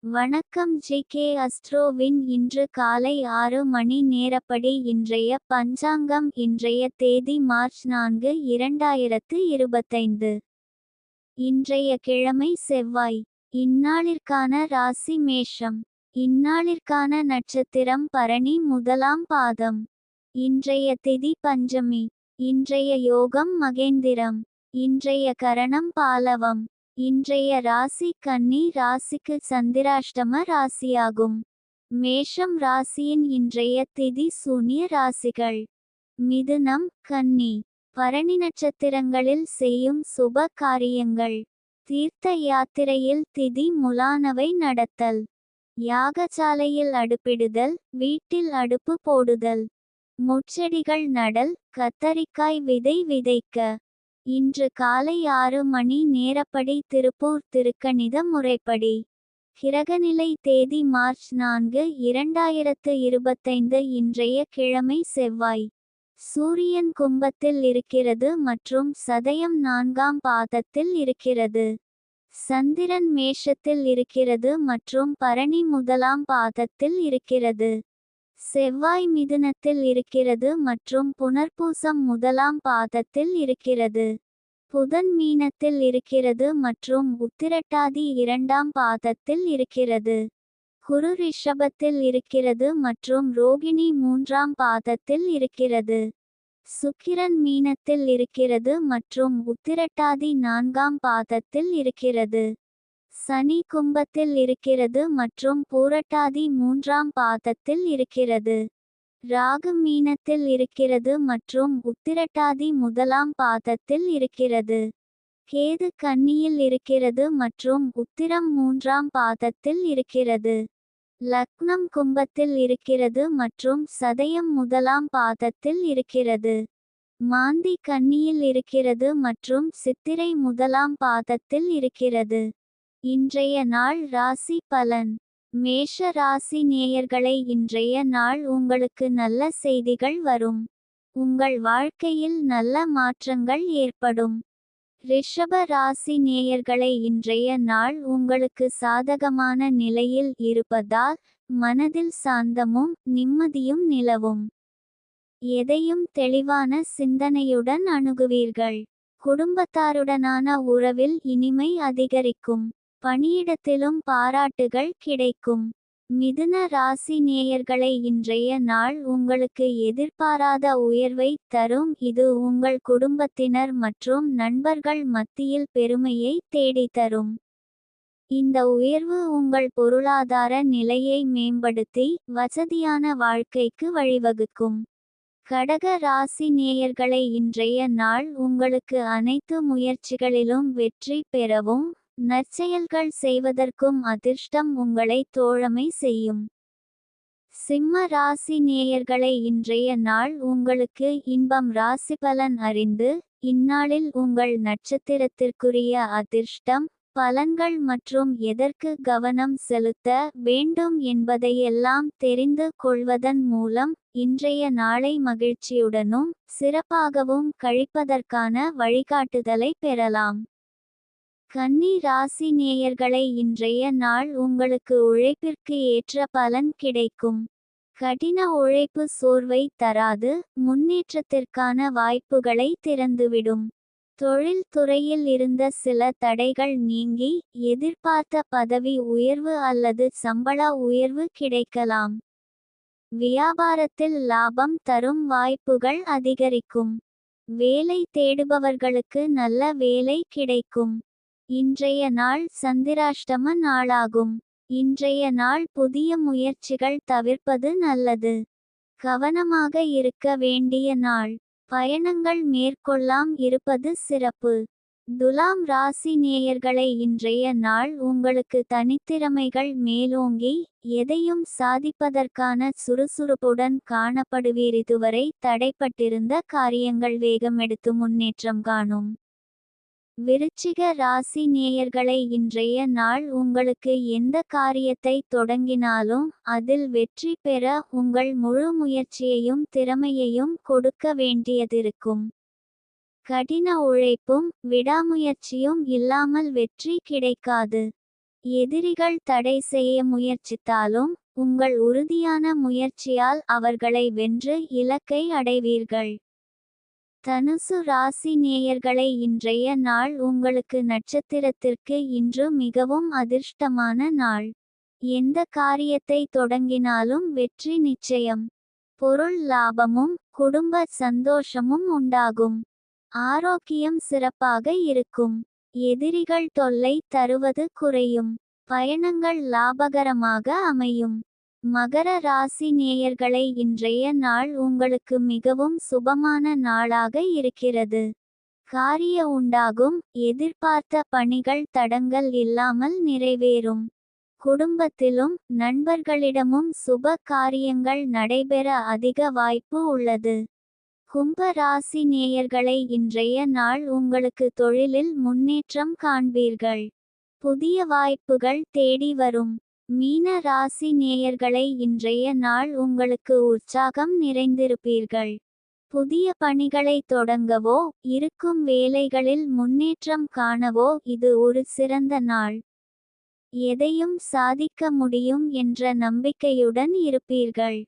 வணக்கம் ஜி.கே. அஸ்ட்ரோவின் இன்று காலை 6 மணி நேரப்படி இன்றைய பஞ்சாங்கம். இன்றைய தேதி மார்ச் 4, 2025. இன்றைய கிழமை செவ்வாய். இந்நாளிற்கான ராசி மேஷம். இந்நாளிற்கான நட்சத்திரம் பரணி முதலாம் பாதம். இன்றைய திதி பஞ்சமி. இன்றைய யோகம் மகேந்திரம். இன்றைய கரணம் பாலவம். இன்றைய ராசி கன்னி ராசிக்கு சந்திராஷ்டம ராசியாகும். மேஷம் ராசியின் இன்றைய திதி சூன்ய ராசிகள்: மிதுனம், கன்னி. பரணி நட்சத்திரங்களில் செய்யும் சுப காரியங்கள்: தீர்த்த யாத்திரையில் திதி முலானவை நடத்தல், யாகசாலையில் அடுப்பிடுதல், வீட்டில் அடுப்பு போடுதல், முட்செடிகள் நடல், கத்தரிக்காய் விதை விதைக்க. இன்று காலை 6 மணி நேரப்படி திருப்பூர் திருக்கணித முறைப்படி. கிரகநிலை தேதி மார்ச் 4, 2025. இன்றைய கிழமை செவ்வாய். சூரியன் கும்பத்தில் இருக்கிறது மற்றும் சதயம் 4ஆம் பாதத்தில் இருக்கிறது. சந்திரன் மேஷத்தில் இருக்கிறது மற்றும் பரணி முதலாம் பாதத்தில் இருக்கிறது. செவ்வாய் மிதுனத்தில் இருக்கிறது மற்றும் புனர்பூசம் முதலாம் பாதத்தில் இருக்கிறது. புதன் மீனத்தில் இருக்கிறது மற்றும் உத்திரட்டாதி 2ஆம் பாதத்தில் இருக்கிறது. குரு ரிஷபத்தில் இருக்கிறது மற்றும் ரோகிணி 3ஆம் பாதத்தில் இருக்கிறது. சுக்கிரன் மீனத்தில் இருக்கிறது மற்றும் உத்திரட்டாதி 4ஆம் பாதத்தில் இருக்கிறது. சனி கும்பத்தில் இருக்கிறது மற்றும் பூரட்டாதி 3ஆம் பாதத்தில் இருக்கிறது. ராகு மீனத்தில் இருக்கிறது மற்றும் உத்திரட்டாதி முதலாம் பாதத்தில் இருக்கிறது. கேது கன்னியில் இருக்கிறது மற்றும் உத்திரம் 3ஆம் பாதத்தில் இருக்கிறது. லக்னம் கும்பத்தில் இருக்கிறது மற்றும் சதயம் முதலாம் பாதத்தில் இருக்கிறது. மாந்தி கன்னியில் இருக்கிறது மற்றும் சித்திரை முதலாம் பாதத்தில் இருக்கிறது. இன்றைய நாள் ராசி பலன். மேஷ ராசி நேயர்களை, இன்றைய நாள் உங்களுக்கு நல்ல செய்திகள் வரும். உங்கள் வாழ்க்கையில் நல்ல மாற்றங்கள் ஏற்படும். ரிஷப ராசி நேயர்களை, இன்றைய நாள் உங்களுக்கு சாதகமான நிலையில் இருப்பதால் மனதில் சாந்தமும் நிம்மதியும் நிலவும். எதையும் தெளிவான சிந்தனையுடன் அணுகுவீர்கள். குடும்பத்தாருடனான உறவில் இனிமை அதிகரிக்கும். பணியிடத்திலும் பாராட்டுகள் கிடைக்கும். மிதுன ராசி நேயர்களை, இன்றைய நாள் உங்களுக்கு எதிர்பாராத உயர்வை தரும். இது உங்கள் குடும்பத்தினர் மற்றும் நண்பர்கள் மத்தியில் பெருமையை தேடித்தரும். இந்த உயர்வு உங்கள் பொருளாதார நிலையை மேம்படுத்தி வசதியான வாழ்க்கைக்கு வழிவகுக்கும். கடக ராசி நேயர்களை, இன்றைய நாள் உங்களுக்கு அனைத்து முயற்சிகளிலும் வெற்றி பெறவும் நற்செயல்கள் செய்வதற்கும் அதிர்ஷ்டம் உங்களை தோழமை செய்யும். சிம்ம ராசி நேயர்களை, இன்றைய நாள் உங்களுக்கு இன்பம். ராசிபலன் அறிந்து இந்நாளில் உங்கள் நட்சத்திரத்திற்குரிய அதிர்ஷ்டம் பலன்கள் மற்றும் எதற்கு கவனம் செலுத்த வேண்டும் என்பதையெல்லாம் தெரிந்து கொள்வதன் மூலம் இன்றைய நாளை மகிழ்ச்சியுடனும் சிறப்பாகவும் கழிப்பதற்கான வழிகாட்டுதலை பெறலாம். கன்னி ராசி நேயர்களை, இன்றைய நாள் உங்களுக்கு உழைப்பிற்கு ஏற்ற பலன் கிடைக்கும். கடின உழைப்பு சோர்வை தராது, முன்னேற்றத்திற்கான வாய்ப்புகளை திறந்துவிடும். தொழில் துறையில் இருந்த சில தடைகள் நீங்கி எதிர்பார்த்த பதவி உயர்வு அல்லது சம்பள உயர்வு கிடைக்கலாம். வியாபாரத்தில் லாபம் தரும் வாய்ப்புகள் அதிகரிக்கும். வேலை தேடுபவர்களுக்கு நல்ல வேலை கிடைக்கும். இன்றைய நாள் சந்திராஷ்டம நாளாகும். இன்றைய நாள் புதிய முயற்சிகள் தவிர்ப்பது நல்லது. கவனமாக இருக்க வேண்டிய நாள். பயணங்கள் மேற்கொள்ளாம் இருப்பது சிறப்பு. துலாம் ராசி நேயர்களை, இன்றைய நாள் உங்களுக்கு தனித்திறமைகள் மேலோங்கி எதையும் சாதிப்பதற்கான சுறுசுறுப்புடன் காணப்படுவீர். இதுவரை தடைப்பட்டிருந்த காரியங்கள் வேகமெடுத்து முன்னேற்றம் காணும். விருச்சிக ராசி நேயர்களை, இன்றைய நாள் உங்களுக்கு எந்த காரியத்தை தொடங்கினாலும் அதில் வெற்றி பெற உங்கள் முழு முயற்சியையும் திறமையையும் கொடுக்க வேண்டியதிருக்கும். கடின உழைப்பும் விடாமுயற்சியும் இல்லாமல் வெற்றி கிடைக்காது. எதிரிகள் தடை செய்ய முயற்சித்தாலும் உங்கள் உறுதியான முயற்சியால் அவர்களை வென்று இலக்கை அடைவீர்கள். தனுசு ராசி நேயர்களை, இன்றைய நாள் உங்களுக்கு நட்சத்திரத்திற்கு இன்று மிகவும் அதிர்ஷ்டமான நாள். எந்த காரியத்தை தொடங்கினாலும் வெற்றி நிச்சயம். பொருள் லாபமும் குடும்ப சந்தோஷமும் உண்டாகும். ஆரோக்கியம் சிறப்பாக இருக்கும். எதிரிகள் தொல்லை தருவது குறையும். பயணங்கள் லாபகரமாக அமையும். மகர ராசி நேயர்களை, இன்றைய நாள் உங்களுக்கு மிகவும் சுபமான நாளாக இருக்கிறது. காரிய உண்டாகும். எதிர்பார்த்த பணிகள் தடங்கல் இல்லாமல் நிறைவேறும். குடும்பத்திலும் நண்பர்களிடமும் சுப காரியங்கள் நடைபெற அதிக வாய்ப்பு உள்ளது. கும்ப ராசி நேயர்களை, இன்றைய நாள் உங்களுக்கு தொழிலில் முன்னேற்றம் காண்பீர்கள். புதிய வாய்ப்புகள் தேடி வரும். மீன ராசி நேயர்களை, இன்றைய நாள் உங்களுக்கு உற்சாகம் நிறைந்திருப்பீர்கள். புதிய பணிகளை தொடங்கவோ இருக்கும் வேலைகளில் முன்னேற்றம் காணவோ இது ஒரு சிறந்த நாள். எதையும் சாதிக்க முடியும் என்ற நம்பிக்கையுடன் இருப்பீர்கள்.